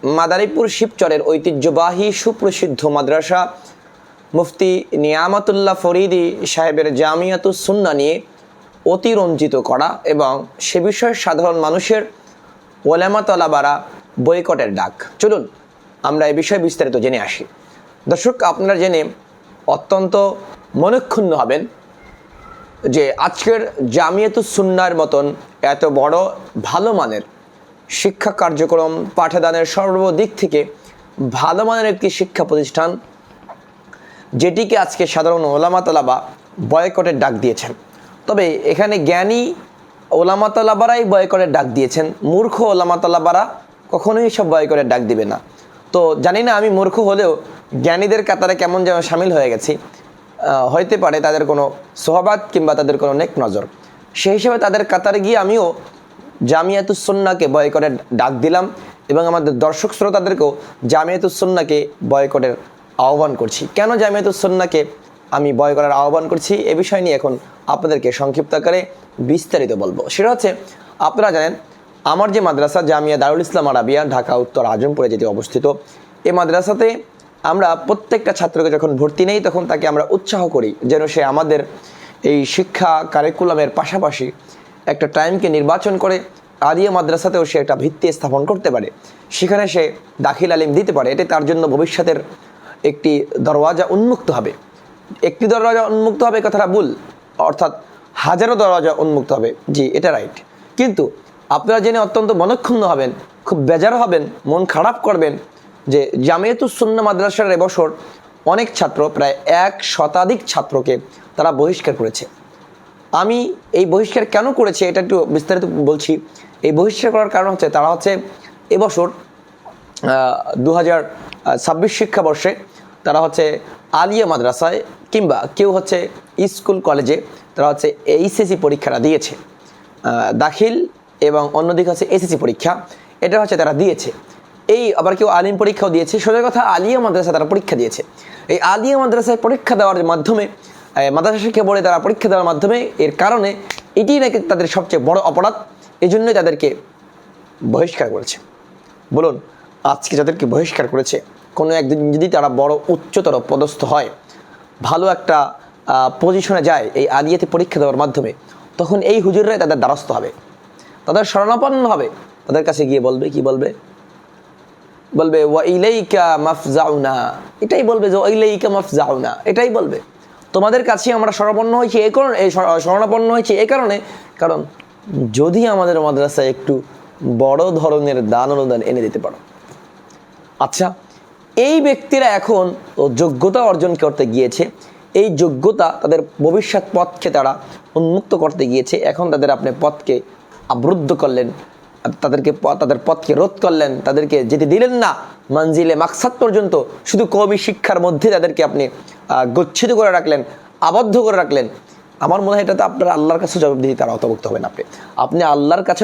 মাদারীপুর শিবচরের ঐতিহ্যবাহী সুপ্রসিদ্ধ মাদ্রাসা মুফতি নিয়ামতুল্লাহ ফরিদি সাহেবের জামিয়াতুস সুন্নাহ নিয়ে অতিরঞ্জিত করা এবং সে বিষয়ে সাধারণ মানুষের ওলামা তলাবারা বয়কটের ডাক। চলুন আমরা এই বিষয়ে বিস্তারিত জেনে আসি। দর্শক, আপনারা জেনে অত্যন্ত মনক্ষুণ্ণ হবেন যে আজকের জামিয়াতুস সুন্নাহর মতন এত বড় ভালো মানের শিক্ষা কার্যক্রম, পাঠদানের সর্বদিক থেকে ভালো মানের একটি শিক্ষা প্রতিষ্ঠান, যেটিকে আজকে সাধারণ ওলামা তলাবা বয়কটের ডাক দিয়েছেন। তবে এখানে জ্ঞানী ওলামা তলাবারাই বয়কটের ডাক দিয়েছেন, মূর্খ ওলামা তলাবারা কখনোই সব বয়কটের ডাক দিবে না। তো জানি না আমি মূর্খ হলেও জ্ঞানীদের কাতারে কেমন যেন সামিল হয়ে গেছি, হইতে পারে তাদের কোনো সোহবাত কিংবা তাদের কোনো নেক নজর। সেই হিসেবে তাদের কাতারে গিয়ে আমিও জামিয়াতুস সুন্নাহকে বয়কটের ডাক দিলাম এবং আমাদের দর্শক শ্রোতাদেরকেও জামিয়াতুস সুন্নাহকে বয়কটের আহ্বান করছি। কেন জামিয়াতুস সুন্নাহকে আমি বয়কটের আহ্বান করছি এ বিষয় নিয়ে এখন আপনাদেরকে সংক্ষিপ্ত আকারে বিস্তারিত বলবো। সেটা হচ্ছে, আপনারা জানেন আমার যে মাদ্রাসা জামিয়া দারুল ইসলাম আরাবিয়া ঢাকা উত্তর আজমপুরে যেটি অবস্থিত, এই মাদ্রাসাতে আমরা প্রত্যেকটা ছাত্রকে যখন ভর্তি নেই তখন তাকে আমরা উৎসাহ করি যেন সে আমাদের এই শিক্ষা কারিকুলামের পাশাপাশি একটা টাইমকে নির্বাচন করে আলিয়া মাদ্রাসাতেও সে একটা ভিত্তি স্থাপন করতে পারে, সেখানে সে দাখিল আলিম দিতে পারে। এটি তার জন্য ভবিষ্যতের একটি দরওয়াজা উন্মুক্ত হবে। একটি দরওয়াজা উন্মুক্ত হবে কথাটা ভুল, অর্থাৎ হাজারো দরওয়াজা উন্মুক্ত হবে। জি, এটা রাইট। কিন্তু আপনারা জেনে অত্যন্ত মনক্ষুণ্ণ হবেন, খুব বেজার হবেন, মন খারাপ করবেন যে জামিয়াতুস সুন্নাহ মাদ্রাসার এবছর অনেক ছাত্র, প্রায় 1 শতাধিক ছাত্রকে তারা বহিষ্কার করেছে। আমি এই বহিষ্কার কেন করেছে এটা একটু বিস্তারিত বলছি। এই বহিষ্কার করার কারণ হচ্ছে, তারা হচ্ছে এবছর 2026 শিক্ষাবর্ষে তারা হচ্ছে আলিয়া মাদ্রাসায় কিংবা কেউ হচ্ছে স্কুল কলেজে তারা হচ্ছে এইচএসসি পরীক্ষাটা দিয়েছে, দাখিল এবং অন্যদিকে হচ্ছে এসএসসি পরীক্ষা, এটা হচ্ছে তারা দিয়েছে। এই আবার কেউ আলিম পরীক্ষাও দিয়েছে। সোজা কথা, আলিয়া মাদ্রাসায় তারা পরীক্ষা দিয়েছে। এই আলিয়া মাদ্রাসায় পরীক্ষা দেওয়ার মাধ্যমে, মাদ্রাসা শিক্ষা বোর্ডে তারা পরীক্ষা দেওয়ার মাধ্যমে, এর কারণে এটি নাকি তাদের সবচেয়ে বড় অপরাধ, এই জন্যই তাদেরকে বহিষ্কার করেছে। বলুন, আজকে যাদেরকে বহিষ্কার করেছে, কোনো একদিন যদি তারা বড় উচ্চতর পদস্থ হয়, ভালো একটা পজিশনে যায় এই আলিয়াতে পরীক্ষা দেওয়ার মাধ্যমে, তখন এই হুজুররাই তাদের দ্বারস্থ হবে, তাদের শরণাপন্ন হবে, তাদের কাছে গিয়ে বলবে, কি বলবে? বলবে ওয়া ইলাইকা মাফজাউনা, এটাই বলবে যে ওয়া ইলাইকা মাফজাউনা, এটাই বলবে তোমাদের কাছে আমরা শরণাপন্ন হয়েছি এই কারণে, শরণাপন্ন হয়েছি এই কারণে, কারণ যদি আমাদের মাদ্রাসায় একটু বড় ধরনের দান অনুদান এনে দিতে পারো। আচ্ছা, এই ব্যক্তিরা এখন যোগ্যতা অর্জন করতে গিয়েছে, এই যোগ্যতা তাদের ভবিষ্যৎ পথকে তারা উন্মুক্ত করতে গিয়েছে। এখন তাদের আপনি পথকে আবরুদ্ধ করলেন, তাদের পথকে রোধ করলেন, তাদেরকে যেতে দিলেন না মঞ্জিলে মাকসাদ পর্যন্ত, শুধু কওমি শিক্ষার মধ্যে তাদেরকে আপনি গচ্ছিত করে রাখলেন, আবদ্ধ করে রাখলেন। আমার মনে হয় এটাতে আপনার আল্লাহর কাছে জবাবদিহি তারা অন্তর্ভুক্ত হবেন। আপনি আল্লাহর কাছে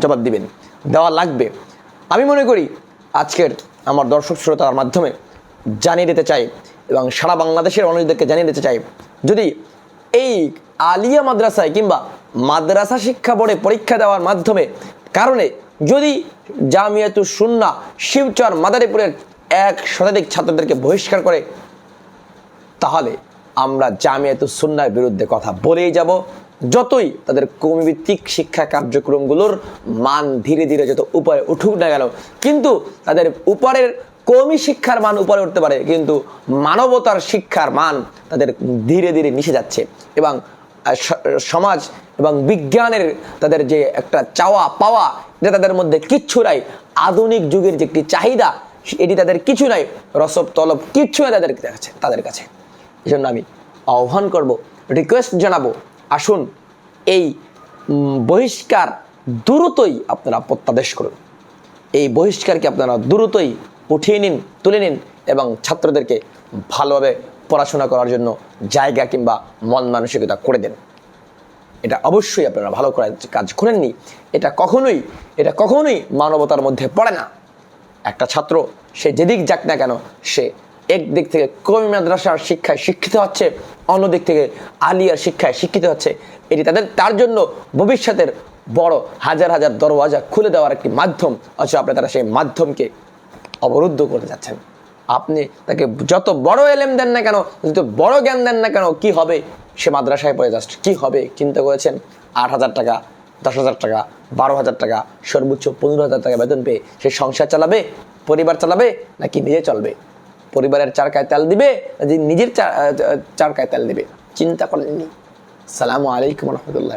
জবাব দিবেন, দেওয়া লাগবে। আমি মনে করি আজকের আমার দর্শক শ্রোতার মাধ্যমে জানিয়ে দিতে চাই এবং সারা বাংলাদেশের মানুষদেরকে জানিয়ে দিতে চাই, যদি এই আলিয়া মাদ্রাসায় কিংবা মাদ্রাসা শিক্ষা বোর্ডে পরীক্ষা দেওয়ার মাধ্যমে কারণে যদি জামিয়াতুস সুন্নাহ শিবচর মাদারীপুরের 1 শতাধিক ছাত্রদেরকে বহিষ্কার করে, তাহলে আমরা জামিয়াতুস সুন্নাহর বিরুদ্ধে কথা বলেই যাব। যতই তাদের কওমিভিত্তিক শিক্ষা কার্যক্রমগুলোর মান ধীরে ধীরে যত উপরে উঠুক না কেন, কিন্তু তাদের উপরের কওমি শিক্ষার মান উপরে উঠতে পারে, কিন্তু মানবতার শিক্ষার মান তাদের ধীরে ধীরে মিশে যাচ্ছে এবং সমাজ এবং বিজ্ঞানের তাদের যে একটা চাওয়া পাওয়া, এটা তাদের মধ্যে কিচ্ছু নাই। আধুনিক যুগের যে একটি চাহিদা, এটি তাদের কিছু নাই, রসব তলব কিচ্ছু নাই তাদের কাছে। এই জন্য আমি আহ্বান করব, রিকোয়েস্ট জানাবো, আসুন এই বহিষ্কার দ্রুতই আপনারা প্রত্যাদেশ করুন। এই বহিষ্কারকে আপনারা দ্রুতই উঠিয়ে নিন, তুলে নিন এবং ছাত্রদেরকে ভালোভাবে পড়াশোনা করার জন্য জায়গা কিংবা মন মানসিকতা করে দেন। এটা অবশ্যই আপনারা ভালো করে কাজ করেননি। এটা কখনোই মানবতার মধ্যে পড়ে না। একটা ছাত্র সে যেদিক যাক না কেন, সে একদিক থেকে কওমি মাদ্রাসার শিক্ষায় শিক্ষিত হচ্ছে, অন্যদিক থেকে আলিয়ার শিক্ষায় শিক্ষিত হচ্ছে। এটি তার জন্য ভবিষ্যতের বড় হাজার হাজার দরওয়াজা খুলে দেওয়ার একটি মাধ্যম, অথচ আপনি তারা সেই মাধ্যমকে অবরুদ্ধ করতে যাচ্ছেন। আপনি তাকে যত বড় এলেম দেন না কেন, যত বড় জ্ঞান দেন না কেন, কি হবে? সে মাদ্রাসায় পড়ে জাস্ট কি হবে চিন্তা করেছেন? 8,000 টাকা, 10,000 টাকা, 12,000 টাকা, সর্বোচ্চ 15,000 টাকা বেতন পেয়ে সে সংসার চালাবে, পরিবার চালাবে, নাকি নিজে চলবে? পরিবারের চারকায় তেল দিবে, নিজের চারকায় তেল দিবে? চিন্তা করেননি। আসসালামু আলাইকুম রহমতুল্লাহ।